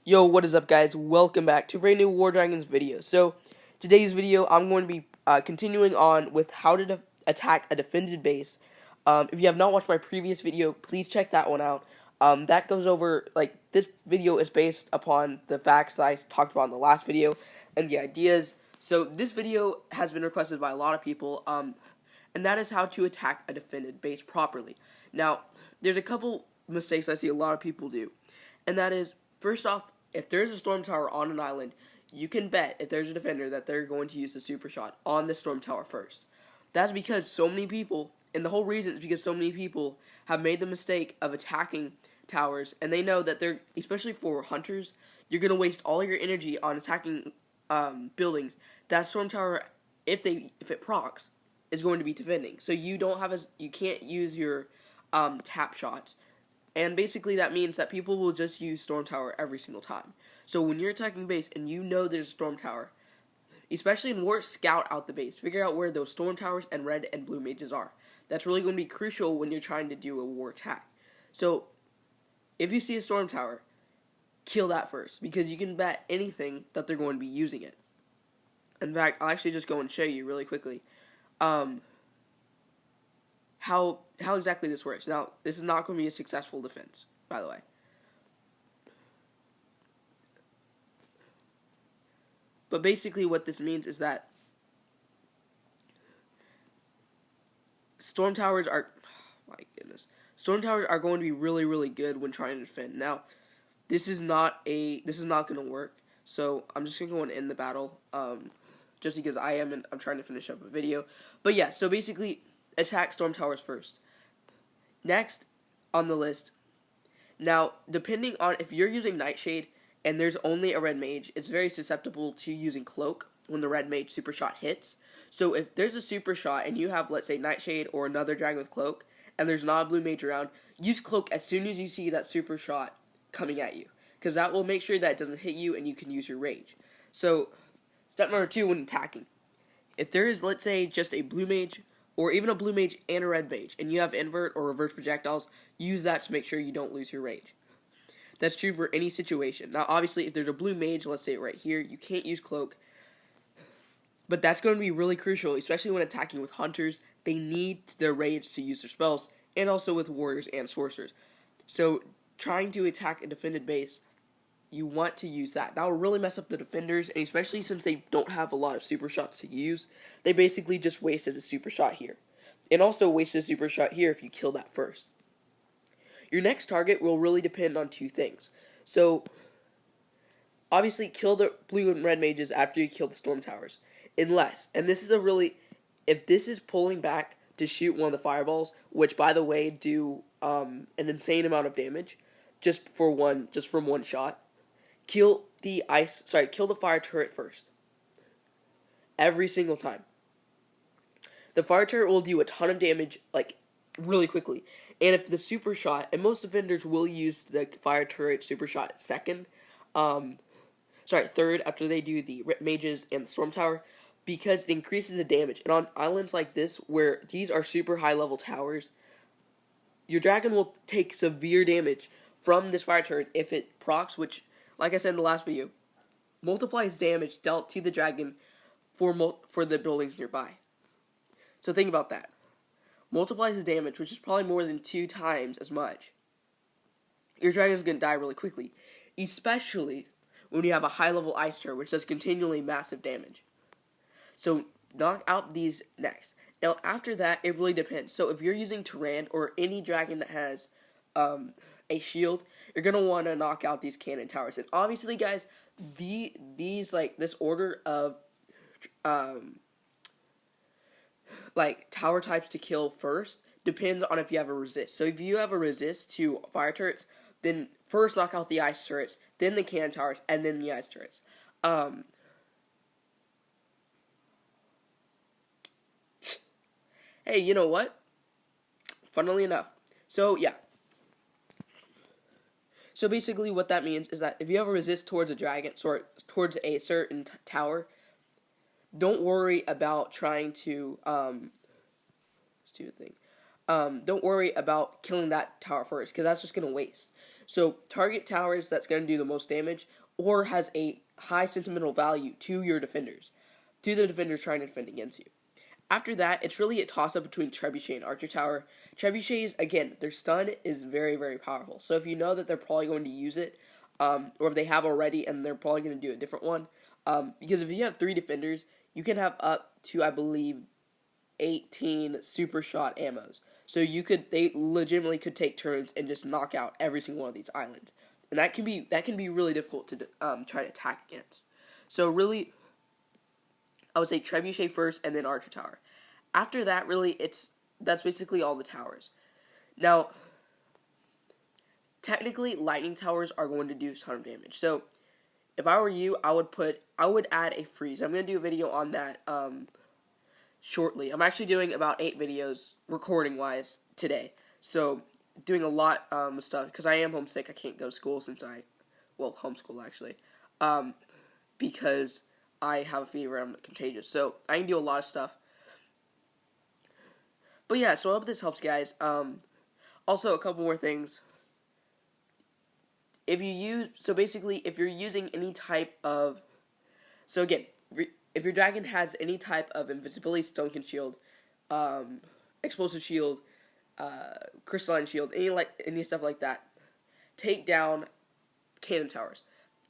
Yo, what is up, guys? Welcome back to a brand new War Dragons video. So, today's video, I'm going to be continuing on with how to attack a defended base. If you have not watched my previous video, please check that one out. That goes over, this video is based upon the facts that I talked about in the last video and the ideas. So, this video has been requested by a lot of people, and that is how to attack a defended base properly. Now, there's a couple mistakes I see a lot of people do, and that is, first off, if there's a storm tower on an island, you can bet if there's a defender that they're going to use the super shot on the storm tower first. That's because so many people, and the whole reason is because so many people have made the mistake of attacking towers, and they know that they're, especially for hunters, you're going to waste all your energy on attacking buildings. That storm tower, if it procs, is going to be defending. So you can't use your tap shots. And basically that means that people will just use Storm Tower every single time. So when you're attacking base and you know there's a Storm Tower, especially in war, scout out the base. Figure out where those Storm Towers and red and blue mages are. That's really going to be crucial when you're trying to do a war attack. So if you see a Storm Tower, kill that first, because you can bet anything that they're going to be using it. In fact, I'll actually just go and show you really quickly how exactly this works. Now, this is not going to be a successful defense, by the way. But basically what this means is that Storm Towers are, oh my goodness, Storm Towers are going to be really, really good when trying to defend. Now, this is not going to work, so I'm just going to go and end the battle, just because I'm trying to finish up a video. But yeah, so basically, attack Storm Towers first. Next on the list, now, depending on if you're using Nightshade and there's only a red mage, it's very susceptible to using Cloak when the red mage super shot hits. So if there's a super shot and you have, let's say, Nightshade or another dragon with Cloak, and there's not a blue mage around, use Cloak as soon as you see that super shot coming at you, because that will make sure that it doesn't hit you and you can use your rage. So, step number 2 when attacking. If there is, let's say, just a blue mage, or even a blue mage and a red mage, and you have invert or reverse projectiles, use that to make sure you don't lose your rage. That's true for any situation. Now, obviously, if there's a blue mage, let's say right here, you can't use Cloak. But that's going to be really crucial, especially when attacking with hunters. They need their rage to use their spells, and also with warriors and sorcerers. So, trying to attack a defended base, you want to use that. That will really mess up the defenders, and especially since they don't have a lot of super shots to use, they basically just wasted a super shot here. And also wasted a super shot here if you kill that first. Your next target will really depend on two things. So, obviously, kill the blue and red mages after you kill the storm towers. Unless, and this is if this is pulling back to shoot one of the fireballs, which, by the way, do an insane amount of damage, just from one shot, kill the fire turret first. Every single time. The fire turret will do a ton of damage, really quickly. And if the super shot, and most defenders will use the fire turret super shot third after they do the mages and the storm tower, because it increases the damage. And on islands like this, where these are super high level towers, your dragon will take severe damage from this fire turret if it procs, which, like I said in the last video, multiplies damage dealt to the dragon for the buildings nearby. So think about that. Multiplies the damage, which is probably more than 2 times as much. Your dragon's going to die really quickly, especially when you have a high-level ice turret, which does continually massive damage. So knock out these next. Now, after that, it really depends. So if you're using Tyrant or any dragon that has a shield, you're going to want to knock out these cannon towers. And obviously, guys, this order of tower types to kill first depends on if you have a resist. So if you have a resist to fire turrets, then first knock out the ice turrets, then the cannon towers, and then the ice turrets. Hey, you know what? Funnily enough. So, yeah. So basically what that means is that if you have a resist towards a dragon, towards a certain tower, don't worry about trying to, don't worry about killing that tower first, because that's just going to waste. So target towers that's going to do the most damage or has a high sentimental value to your defenders, to the defenders trying to defend against you. After that, it's really a toss-up between Trebuchet and Archer Tower. Trebuchets, again, their stun is very, very powerful. So if you know that they're probably going to use it, or if they have already and they're probably going to do a different one, because if you have 3 defenders, you can have up to, I believe, 18 super shot ammos. So they legitimately could take turns and just knock out every single one of these islands, and that can be really difficult to try to attack against. So really, I would say Trebuchet first, and then Archer Tower. After that, really, that's basically all the towers. Now, technically, lightning towers are going to do a ton of damage. So, if I were you, I would add a freeze. I'm going to do a video on that shortly. I'm actually doing about 8 videos recording-wise today. So, doing a lot of stuff, because I am homesick. I can't go to school since homeschool actually, because I have a fever and I'm contagious. So, I can do a lot of stuff. But yeah, so I hope this helps, guys. Also, a couple more things. If you're using any type of, so again, if your dragon has any type of invincibility, Stonekin Shield, explosive shield, crystalline shield, any stuff like that, take down cannon towers.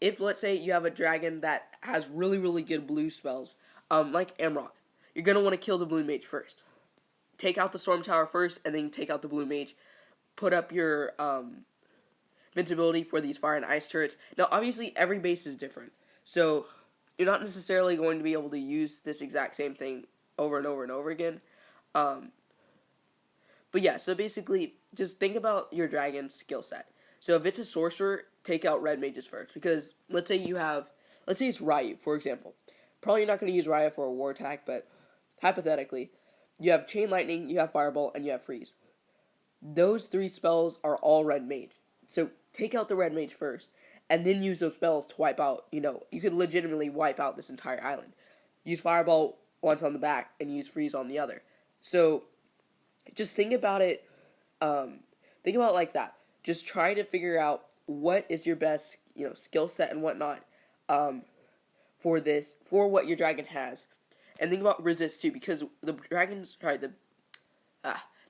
If, let's say, you have a dragon that has really, really good blue spells, like Amrock, you're going to want to kill the blue mage first. Take out the storm tower first, and then take out the blue mage. Put up your invincibility for these fire and ice turrets. Now, obviously, every base is different, so you're not necessarily going to be able to use this exact same thing over and over and over again. But yeah, so basically, just think about your dragon's skill set. So if it's a sorcerer, take out red mages first, because let's say it's Ryu, for example. Probably not going to use Ryu for a war attack, but hypothetically, you have Chain Lightning, you have Fireball, and you have Freeze. Those 3 spells are all red mage. So take out the red mage first, and then use those spells to wipe out, you could legitimately wipe out this entire island. Use Fireball once on the back, and use Freeze on the other. So, just think about it, like that. Just try to figure out what is your best, skill set and whatnot, for what your dragon has. And think about resist too, because the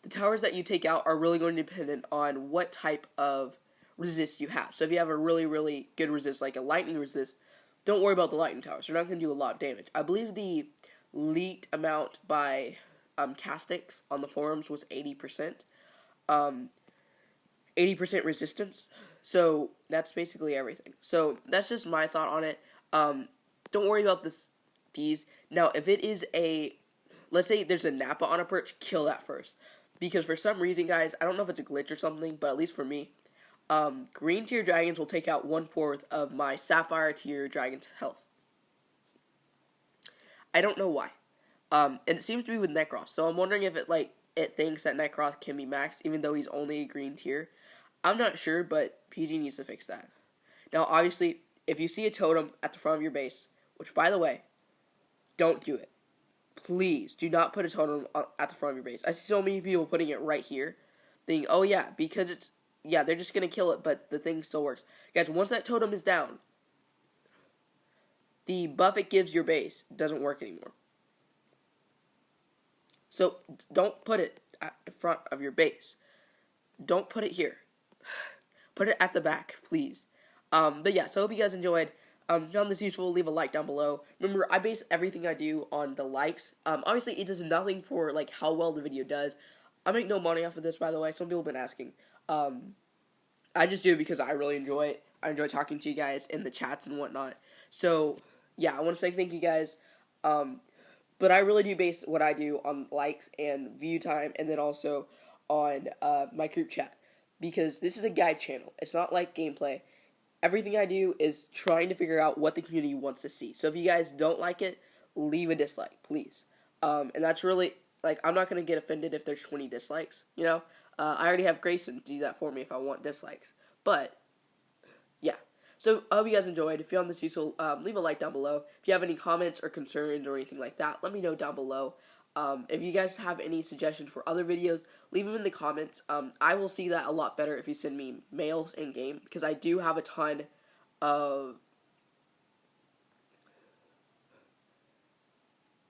towers that you take out are really going to be dependent on what type of resist you have. So if you have a really, really good resist, like a lightning resist, don't worry about the lightning towers. They're not going to do a lot of damage. I believe the leaked amount by Castix on the forums was 80%. 80% resistance. So that's basically everything. So that's just my thought on it. Don't worry about these. Now, if it is let's say there's a Nappa on a perch, kill that first. Because for some reason, guys, I don't know if it's a glitch or something, but at least for me, green tier dragons will take out 1/4 of my sapphire tier dragon's health. I don't know why. And it seems to be with Necross. So I'm wondering if it thinks that Necross can be maxed, even though he's only a green tier. I'm not sure, but PG needs to fix that. Now, obviously, if you see a totem at the front of your base, which, by the way, don't do it. Please do not put a totem at the front of your base. I see so many people putting it right here, thinking, oh yeah, because they're just going to kill it, but the thing still works. Guys, once that totem is down, the buff it gives your base doesn't work anymore. So, don't put it at the front of your base. Don't put it here. Put it at the back, please. But yeah, so I hope you guys enjoyed. If you found this useful, leave a like down below. Remember, I base everything I do on the likes. Obviously, it does nothing for, how well the video does. I make no money off of this, by the way. Some people have been asking. I just do it because I really enjoy it. I enjoy talking to you guys in the chats and whatnot. So, yeah, I want to say thank you guys. But I really do base what I do on likes and view time, and then also on my group chat. Because this is a guide channel. It's not like gameplay. Everything I do is trying to figure out what the community wants to see. So if you guys don't like it, leave a dislike, please. And that's really, I'm not going to get offended if there's 20 dislikes, I already have Grayson to do that for me if I want dislikes. But, yeah. So, I hope you guys enjoyed. If you found this useful, leave a like down below. If you have any comments or concerns or anything like that, let me know down below. If you guys have any suggestions for other videos, leave them in the comments. I will see that a lot better if you send me mails in game, because I do have a ton of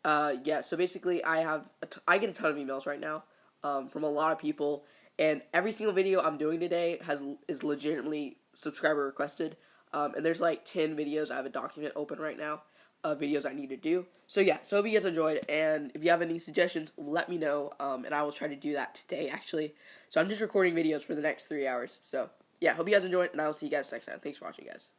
yeah. So basically, I get a ton of emails right now from a lot of people, and every single video I'm doing today is legitimately subscriber requested. And there's like 10 videos. I have a document open right now of videos I need to do. So yeah, so hope you guys enjoyed, and if you have any suggestions, let me know, and I will try to do that today, actually. So I'm just recording videos for the next 3 hours. So yeah, hope you guys enjoyed, and I will see you guys next time. Thanks for watching, guys.